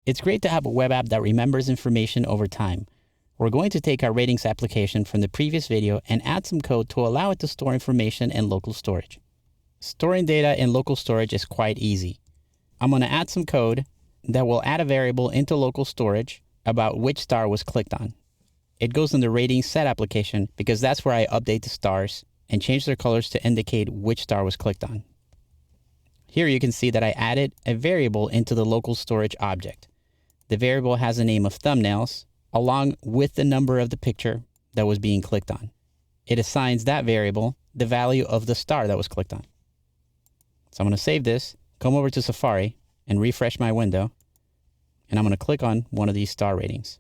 It's great to have a web app that remembers information over time. We're going to take our ratings application from the previous video and add some code to allow it to store information in local storage. Storing data in local storage is quite easy. I'm going to add some code that will add a variable into local storage about which star was clicked on. It goes in the ratings set application because that's where I update the stars and change their colors to indicate which star was clicked on. Here you can see that I added a variable into the local storage object. The variable has a name of thumbnails along with the number of the picture that was being clicked on. It assigns that variable the value of the star that was clicked on. So I'm going to save this, come over to Safari and refresh my window, and I'm going to click on one of these star ratings.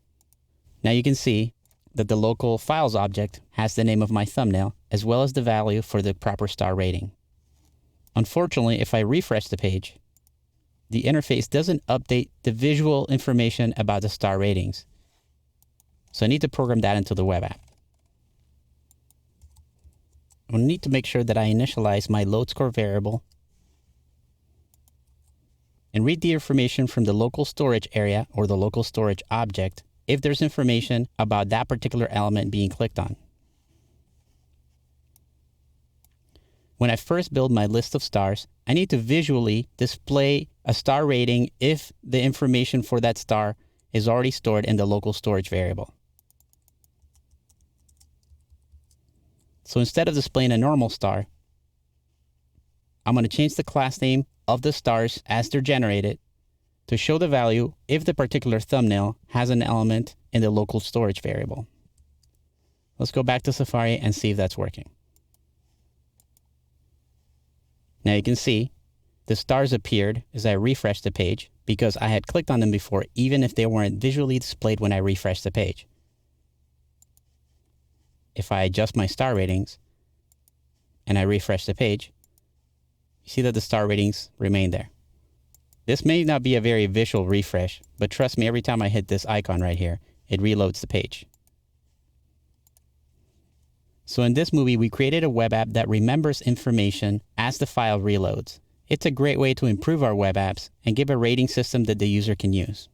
Now you can see that the local files object has the name of my thumbnail as well as the value for the proper star rating. Unfortunately, if I refresh the page, the interface doesn't update the visual information about the star ratings. So I need to program that into the web app. I need to make sure that I initialize my load score variable and read the information from the local storage area or the local storage object if there's information about that particular element being clicked on. When I first build my list of stars, I need to visually display a star rating if the information for that star is already stored in the local storage variable. So instead of displaying a normal star, I'm going to change the class name of the stars as they're generated to show the value if the particular thumbnail has an element in the local storage variable. Let's go back to Safari and see if that's working. Now you can see the stars appeared as I refreshed the page because I had clicked on them before, even if they weren't visually displayed when I refreshed the page. If I adjust my star ratings and I refresh the page, you see that the star ratings remain there. This may not be a very visual refresh, but trust me, every time I hit this icon right here, it reloads the page. So in this movie, we created a web app that remembers information as the file reloads. It's a great way to improve our web apps and give a rating system that the user can use.